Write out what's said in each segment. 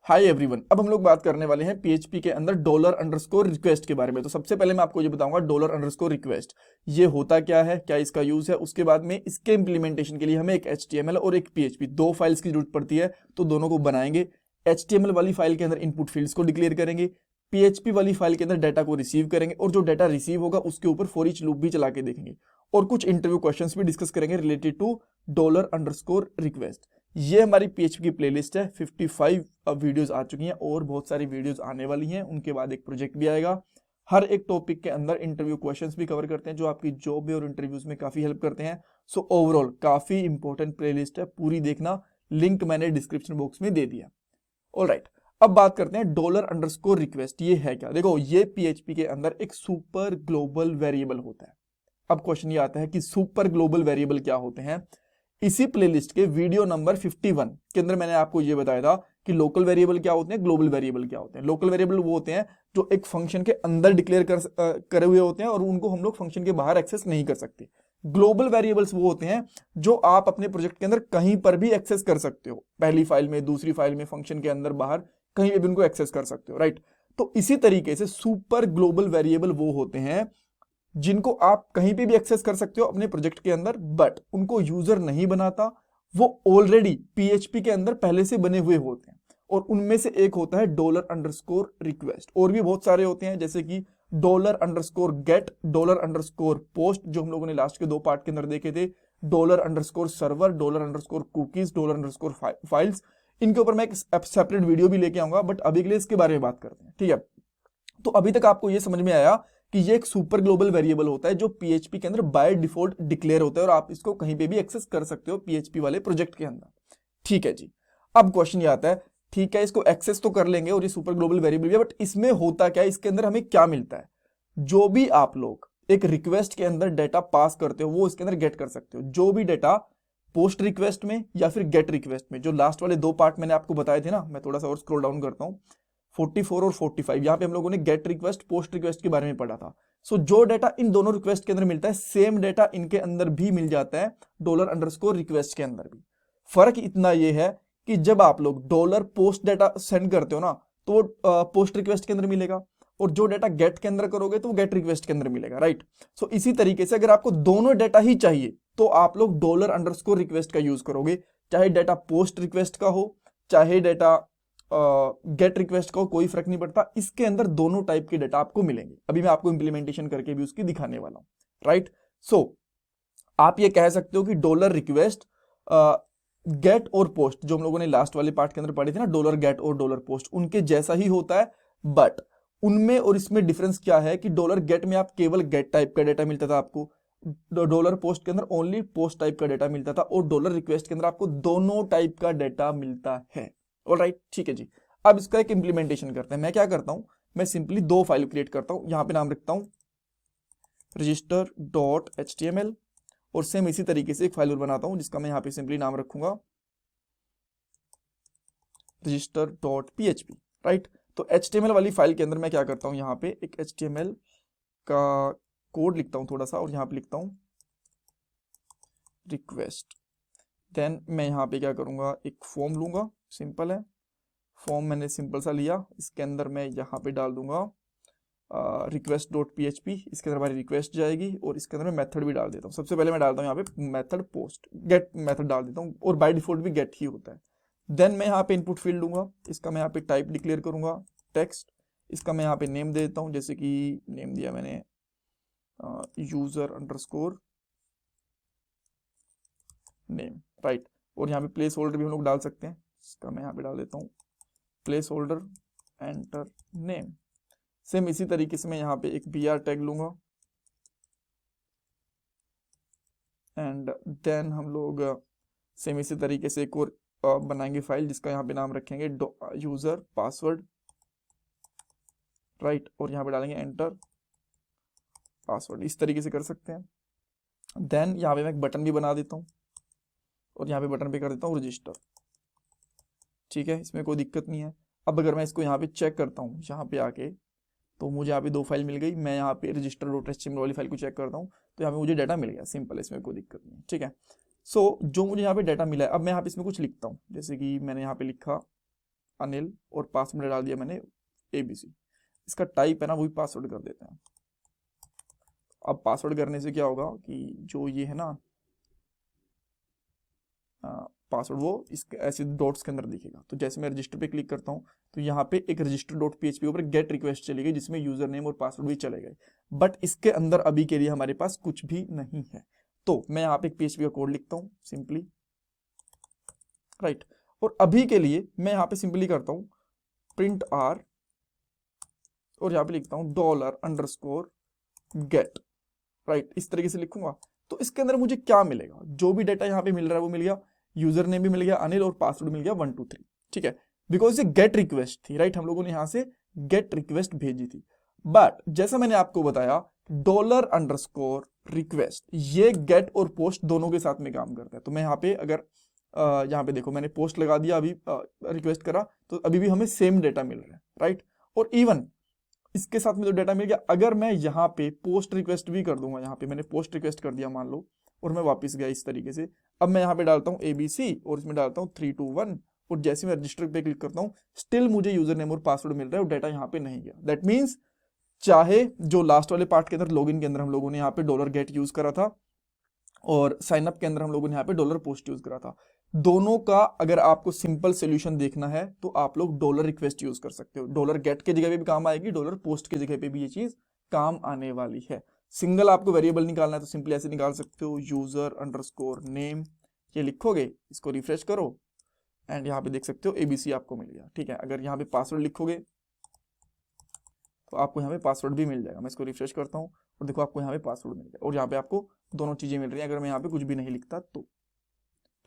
Hi everyone, अब हम लोग बात करने वाले हैं पीएचपी के अंदर डॉलर अंडरस्कोर रिक्वेस्ट के बारे में। तो सबसे पहले मैं आपको ये बताऊंगा डॉलर अंडरस्कोर रिक्वेस्ट ये होता क्या है, क्या इसका यूज है। उसके बाद में इसके इंप्लीमेंटेशन के लिए हमें एक एचटीएमएल और एक पीएचपी दो फाइल्स की जरूरत पड़ती है, तो दोनों को बनाएंगे। एचटीएमएल वाली फाइल के अंदर इनपुट फील्ड्स को डिक्लेयर करेंगे, पीएचपी वाली फाइल के अंदर डाटा को रिसीव करेंगे और जो डाटा रिसीव होगा उसके ऊपर फॉर ईच लूप भी चला के देखेंगे और कुछ इंटरव्यू क्वेश्चंस भी डिस्कस करेंगे related to dollar underscore request. ये हमारी पीएचपी की प्लेलिस्ट है। 55 वीडियोस आ चुकी हैं और बहुत सारी वीडियोस आने वाली हैं। उनके बाद एक प्रोजेक्ट भी आएगा। हर एक टॉपिक के अंदर इंटरव्यू क्वेश्चंस भी कवर करते हैं जो आपकी जॉब में और इंटरव्यूज में काफी हेल्प करते हैं। सो ओवरऑल काफी इंपॉर्टेंट प्लेलिस्ट है, पूरी देखना। लिंक मैंने डिस्क्रिप्शन बॉक्स में दे दिया। ऑलराइट, अब बात करते हैं डॉलर अंडरस्कोर रिक्वेस्ट ये है क्या। देखो, ये पीएचपी के अंदर एक सुपर ग्लोबल वेरिएबल होता है। अब क्वेश्चन ये आता है कि सुपर ग्लोबल वेरिएबल क्या होते हैं। इसी प्लेलिस्ट के वीडियो नंबर 51 के अंदर मैंने आपको ये बताया था कि लोकल वेरिएबल क्या होते हैं, ग्लोबल वेरिएबल क्या होते हैं। लोकल वेरिएबल वो होते हैं जो एक फंक्शन के अंदर डिक्लेयर करे हुए होते हैं और उनको हम लोग फंक्शन के बाहर एक्सेस नहीं कर सकते। ग्लोबल वेरिएबल्स वो होते हैं जो आप अपने प्रोजेक्ट के अंदर कहीं पर भी एक्सेस कर सकते हो, पहली फाइल में, दूसरी फाइल में, फंक्शन के अंदर, बाहर, कहीं भी उनको एक्सेस कर सकते हो। राइट, तो इसी तरीके से सुपर ग्लोबल वेरिएबल वो होते हैं जिनको आप कहीं पे भी एक्सेस कर सकते हो अपने प्रोजेक्ट के अंदर, बट उनको यूजर नहीं बनाता, वो ऑलरेडी पीएचपी के अंदर पहले से बने हुए होते हैं। और उनमें से एक होता है डॉलर अंडरस्कोर रिक्वेस्ट। और भी बहुत सारे होते हैं जैसे कि dollar underscore get, dollar underscore post जो हम लोगों ने लास्ट के दो पार्ट के अंदर देखे थे, dollar underscore server, dollar underscore cookies, dollar underscore files. इनके ऊपर मैं एक सेपरेट वीडियो भी लेके आऊंगा, बट अभी के लिए इसके बारे में बात करते हैं। ठीक है, तो अभी तक आपको यह समझ में आया कि ये एक सुपर ग्लोबल वेरिएबल होता है जो पीएचपी के अंदर बाय डिफॉल्ट डिक्लेयर होता है और आप इसको कहीं पे भी एक्सेस कर सकते हो पीएचपी वाले प्रोजेक्ट के अंदर। ठीक है जी, अब क्वेश्चन ये आता है, ठीक है इसको एक्सेस तो कर लेंगे और ये सुपर ग्लोबल वेरिएबल भी है, बट इसमें होता क्या है, इसके अंदर हमें क्या मिलता है। जो भी आप लोग एक रिक्वेस्ट के अंदर डाटा पास करते हो वो इसके अंदर गेट कर सकते हो। जो भी डाटा पोस्ट रिक्वेस्ट में या फिर गेट रिक्वेस्ट में, जो लास्ट वाले दो पार्ट मैंने आपको बताए थे ना, मैं थोड़ा सा और स्क्रॉल डाउन करता हूं, 44 और 45, यहां पे हम लोगों ने गेट रिक्वेस्ट, पोस्ट रिक्वेस्ट के बारे में पढ़ा था। सो जो डाटा इन दोनों रिक्वेस्ट के अंदर मिलता है, सेम डाटा इनके अंदर भी मिल जाता है डॉलर अंडरस्कोर रिक्वेस्ट के अंदर भी। फर्क इतना ये है कि जब आप लोग डॉलर पोस्ट डाटा सेंड करते हो ना, तो वो पोस्ट रिक्वेस्ट के अंदर मिलेगा, और जो डाटा गेट के अंदर करोगे तो वो गेट रिक्वेस्ट के अंदर मिलेगा। राइट, सो इसी तरीके से अगर आपको दोनों डाटा ही चाहिए तो आप लोग डॉलर अंडरस्कोर रिक्वेस्ट का यूज करोगे, चाहे डाटा पोस्ट रिक्वेस्ट का हो, चाहे डाटा गेट रिक्वेस्ट का, कोई फर्क नहीं पड़ता। इसके अंदर दोनों टाइप के डाटा आपको मिलेंगे। अभी मैं आपको इंप्लीमेंटेशन करके भी उसकी दिखाने वाला हूं। राइट, सो आप ये कह सकते हो कि डॉलर रिक्वेस्ट, गेट और पोस्ट जो हम लोगों ने लास्ट वाले पार्ट के अंदर पढ़े थे ना, डॉलर गेट और डॉलर पोस्ट, उनके जैसा ही होता है। बट उनमें और इसमें डिफरेंस क्या है कि डॉलर गेट में आप केवल गेट टाइप का डाटा मिलता था आपको, डॉलर पोस्ट के अंदर ओनली पोस्ट टाइप का डाटा मिलता था, और डॉलर रिक्वेस्ट के अंदर आपको दोनों टाइप का डाटा मिलता है। ऑलराइट, ठीक है जी, अब इसका एक इंप्लीमेंटेशन करते हैं। मैं क्या करता हूं, मैं सिंपली दो फाइल क्रिएट करता हूं, यहां पे नाम रखता हूं register.html, और सेम इसी तरीके से एक फाइल और बनाता हूं जिसका मैं यहां पे सिंपली नाम रखूंगा register.php। राइट, तो HTML वाली फाइल के अंदर मैं क्या करता हूं, यहां पे एक HTML का कोड लिखता हूं थोड़ा सा, और यहां पे लिखता हूं रिक्वेस्ट। देन मैं यहां पे क्या करूंगा, एक फॉर्म लूंगा, सिंपल है, फॉर्म मैंने सिंपल सा लिया। इसके अंदर मैं यहाँ पे डाल दूंगा request.php, इसके अंदर हमारी रिक्वेस्ट जाएगी, और इसके अंदर मैं मेथड भी डाल देता हूँ। सबसे पहले मैं डालता हूँ यहाँ पे मेथड पोस्ट, गेट मेथड डाल देता हूँ, और बाय डिफॉल्ट भी गेट ही होता है। देन मैं यहाँ पे इनपुट फील्ड दूंगा, इसका मैं यहाँ पे टाइप डिक्लेयर करूंगा टेक्स्ट, इसका मैं यहाँ पे नेम दे देता हूँ, जैसे कि नेम दिया मैंने यूजर अंडरस्कोर नेम। राइट, और यहाँ पे प्लेस होल्डर भी हम लोग डाल सकते हैं, इसका मैं यहाँ पे डाल देता हूँ place holder enter name. Same इसी तरीके से मैं यहाँ पे एक br टैग लूंगा, एंड देन हम लोग सेम इसी तरीके से एक और बनाएंगे फाइल जिसका यहाँ पे नाम रखेंगे यूजर पासवर्ड। राइट, और यहाँ पे डालेंगे एंटर पासवर्ड, इस तरीके से कर सकते हैं। देन यहाँ पे मैं एक बटन भी बना देता हूँ, और यहाँ पे बटन पे कर देता हूँ रजिस्टर। ठीक है, इसमें कोई दिक्कत नहीं है। अब अगर मैं इसको यहाँ पे चेक करता हूँ यहाँ पे आके, तो मुझे यहाँ पे दो फाइल मिल गई। मैं यहाँ पे register.html वाली फाइल को चेक करता हूँ तो यहाँ पे मुझे डाटा मिल गया, सिंपल है, इसमें कोई दिक्कत नहीं है। ठीक है, सो जो मुझे यहाँ पे डाटा मिला है, अब मैं यहाँ पे इसमें कुछ लिखता हूँ, जैसे कि मैंने यहाँ पे लिखा अनिल और पासवर्ड डाल दिया मैंने ABC। इसका टाइप है ना वही पासवर्ड कर देते हैं। अब पासवर्ड करने से क्या होगा कि जो ये है ना पासवर्ड वो इस ऐसे डॉट्स के अंदर दिखेगा। तो जैसे मैं रजिस्टर पे क्लिक करता हूँ तो यहाँ पे एक रजिस्टर डॉट PHP ऊपर गेट रिक्वेस्ट चली गई जिसमें यूजर नेम और पासवर्ड भी चले गए, बट इसके अंदर अभी के लिए हमारे पास कुछ भी नहीं है। तो मैं यहाँ पे एक PHP का कोड लिखता हूँ सिंपली, राइट। और अभी के लिए मैं यहाँ पे सिंपली करता हूँ प्रिंट R और यहाँ पे लिखता हूँ $_get, राइट। इस तरीके से लिखूंगा तो इसके अंदर मुझे क्या मिलेगा, जो भी डेटा यहाँ पे मिल रहा है वो मिल गया, यूजर नेम भी मिल गया अनिल और पासवर्ड मिल गया 1 2 3, ठीक है, बिकॉज ये गेट रिक्वेस्ट थी, राइट। हम लोगों ने यहाँ से गेट रिक्वेस्ट भेजी थी। बट जैसा मैंने आपको बताया $_request ये गेट और पोस्ट दोनों के साथ में काम करता है। तो मैं यहाँ पे अगर यहाँ पे देखो मैंने पोस्ट लगा दिया, अभी रिक्वेस्ट करा तो अभी भी हमें सेम डेटा मिल रहा है, राइट। और इवन इसके साथ में जो डेटा मिल गया, अगर मैं यहाँ पे पोस्ट रिक्वेस्ट भी कर दूंगा, यहाँ पे मैंने पोस्ट रिक्वेस्ट कर दिया मान लो, और मैं वापस गया इस तरीके से, अब मैं यहाँ पे डालता हूँ ABC और इसमें डालता हूँ 3 2 1 और जैसे मैं रजिस्टर पे क्लिक करता हूँ स्टिल मुझे यूजर नेम और पासवर्ड मिल रहा है और डेटा यहाँ पे नहीं गया। दैट मीन्स चाहे जो लास्ट वाले पार्ट के अंदर लॉगिन के अंदर हम लोगों ने यहाँ पे $get यूज करा था और साइनअप के अंदर हम लोगों ने यहाँ पे $post यूज करा था, दोनों का अगर आपको सिंपल सोल्यूशन देखना है तो आप लोग $request यूज कर सकते हो। $get के जगह पे भी काम आएगी, $post के जगह पे भी ये चीज काम आने वाली है। सिंगल आपको वेरिएबल निकालना है तो सिंपली ऐसे निकाल सकते हो, user_name ये लिखोगे, इसको रिफ्रेश करो एंड यहाँ पे देख सकते हो ABC आपको मिल गया, ठीक है। अगर यहाँ पे पासवर्ड लिखोगे तो आपको यहाँ पे पासवर्ड भी मिल जाएगा। मैं इसको रिफ्रेश करता हूँ और देखो आपको यहाँ पे पासवर्ड मिल गया और यहाँ पे आपको दोनों चीजें मिल रही हैं अगर मैं यहाँ पे कुछ भी नहीं लिखता तो,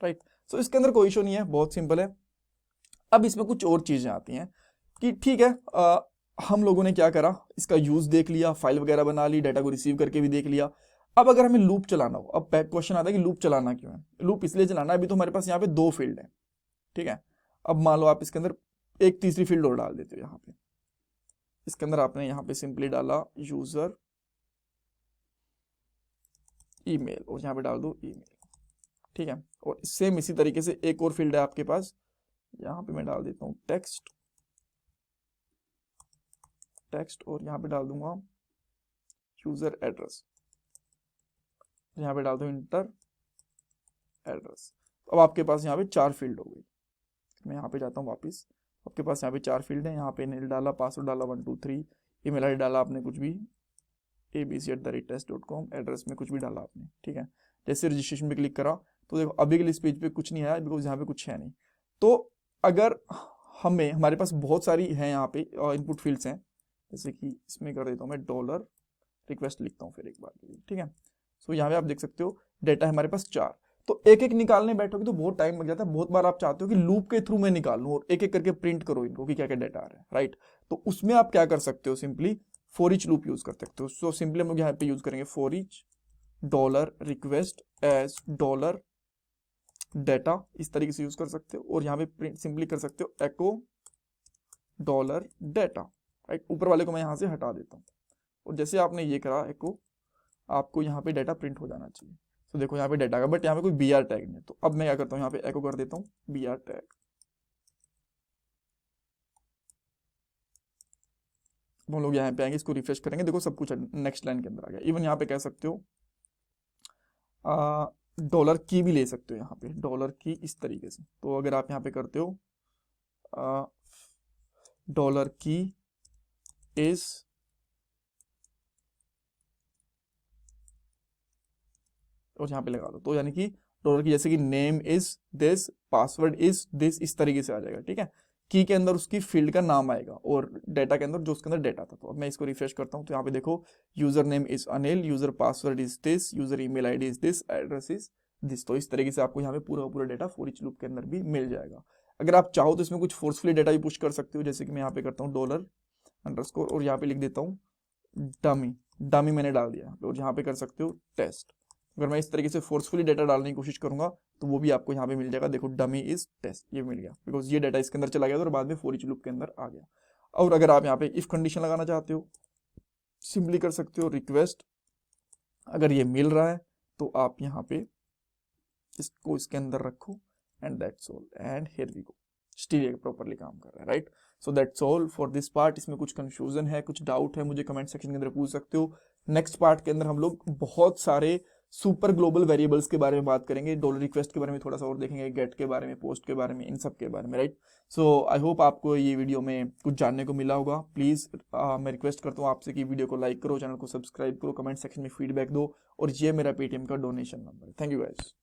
राइट। सो इसके अंदर कोई इशू नहीं है, बहुत सिंपल है। अब इसमें कुछ और चीजें आती हैं कि ठीक है हम लोगों ने क्या करा, इसका यूज देख लिया, फाइल वगैरह बना ली, डाटा को रिसीव करके भी देख लिया। अब अगर हमें लूप चलाना हो, अब क्वेश्चन आता है कि लूप चलाना क्यों है। लूप इसलिए चलाना है, अभी तो हमारे पास यहाँ पे 2 फील्ड है, ठीक है। अब मान लो आप इसके अंदर एक तीसरी फील्ड और डाल देते हो, यहाँ पे इसके अंदर आपने यहाँ पे सिंपली डाला यूजर ईमेल और यहाँ पे डाल दो ईमेल, ठीक है। और सेम इसी तरीके से एक और फील्ड है आपके पास, यहाँ पे मैं डाल देता हूँ टेक्स्ट और यहाँ पे डाल दूंगा यूजर एड्रेस, यहाँ पे डाल दो इंटर एड्रेस। अब आपके पास यहाँ पे 4 फील्ड हो गई। मैं यहाँ पे जाता हूँ वापस, आपके पास यहाँ पे 4 फील्ड है, यहाँ पे नेल डाला, पासवर्ड डाला 1 2 3, ईमेल आईडी डाला आपने कुछ भी abc@test.com, एड्रेस में कुछ भी डाला आपने, ठीक है। जैसे रजिस्ट्रेशन पे क्लिक करा तो देखो अभी के लिए इस पेज पे कुछ नहीं आया बिकॉज यहाँ पे कुछ है नहीं। तो अगर हमारे पास बहुत सारी है यहाँ पे इनपुट फील्ड्स हैं, जैसे कि इसमें कर देता हूँ मैं $request लिखता हूँ फिर एक बार के लिए, ठीक है। सो यहाँ पे आप देख सकते हो डेटा है हमारे पास 4। तो एक एक निकालने बैठोगे तो बहुत टाइम लग जाता है। बहुत बार आप चाहते हो कि लूप के थ्रू मैं निकाल लूँ और एक एक करके प्रिंट करो इनको कि क्या क्या डेटा आ रहा है, राइट। तो उसमें आप क्या कर सकते हो, simply for each loop use कर सकते हो। सो सिंपली हम लोग यहाँ पे यूज करेंगे for each $request as $data, इस तरीके से यूज कर सकते हो। और यहाँ पे प्रिंट सिंपली कर सकते हो echo $data, राइट। ऊपर वाले को मैं यहाँ से हटा देता हूँ और जैसे आपने ये करा echo, आपको यहाँ पे डाटा प्रिंट हो जाना चाहिए। तो देखो यहाँ पे डाटा का, बट यहाँ पे कोई BR टैग नहीं है। तो अब मैं क्या करता हूँ, यहाँ पे echo कर देता हूँ BR टैग। हम लोग यहाँ पे आएंगे, इसको रिफ्रेश करेंगे, देखो सब कुछ नेक्स्ट लाइन के अंदर आ गया। इवन यहाँ पे कह सकते हो $की भी ले सकते हो, यहाँ पे $की इस तरीके से। तो अगर आप यहाँ पे करते हो $की इज और यहाँ पे लगा दो, तो यानी कि डॉलर की जैसे कि name is this, password is this, इस तरीके से आ जाएगा, ठीक है। की के अंदर उसकी फील्ड का नाम आएगा और डेटा के अंदर जो उसके अंदर डेटा था। तो अब मैं इसको रिफ्रेश करता हूँ तो यहाँ पे देखो user name is Anil, user password is this, user email ID is this, address is this. तो इस तरीके से आपको यहाँ पे पूरा डेटा फॉर ईच लूप के अंदर भी मिल जाएगा। अगर आप चाहो तो इसमें कुछ फोर्सफुली डेटा भी पुश कर सकते हो, जैसे कि मैं यहाँ पे करता हूँ $_ और यहाँ पे लिख देता हूँ डमी मैंने डाल दिया और यहाँ पे कर सकते हो टेस्ट। अगर मैं इस तरीके से फोर्सफुली डेटा डालने की कोशिश करूंगा तो वो भी आपको यहाँ पे मिल जाएगा। देखो डमी इज टेस्ट, ये मिल गया बिकॉज ये डाटा इसके अंदर चला गया और बाद में फॉर ईच लूप के अंदर आ गया। और अगर आप यहाँ पे इफ कंडीशन लगाना चाहते हो, सिंपली कर सकते हो रिक्वेस्ट, अगर ये मिल रहा है तो आप यहाँ पे इसको इसके अंदर रखो and that's all and here we go. Still ये प्रॉपरली काम कर रहा है, right. So that's all for this part. इसमें कुछ कंफ्यूजन है, कुछ डाउट है, मुझे कमेंट सेक्शन के अंदर पूछ सकते हो। नेक्स्ट पार्ट के अंदर हम लोग बहुत सारे सुपर ग्लोबल वेरिएबल्स के बारे में बात करेंगे, डॉलर रिक्वेस्ट के बारे में थोड़ा सा और देखेंगे, गेट के बारे में, पोस्ट के बारे में, इन सब के बारे में, राइट। सो आई होप आपको ये वीडियो में कुछ जानने को मिला होगा। प्लीज़ मैं रिक्वेस्ट करता हूँ आपसे कि वीडियो को लाइक करो, चैनल को सब्सक्राइब करो, कमेंट सेक्शन में फीडबैक दो, और ये मेरा पेटीएम का डोनेशन नंबर है। Thank you guys.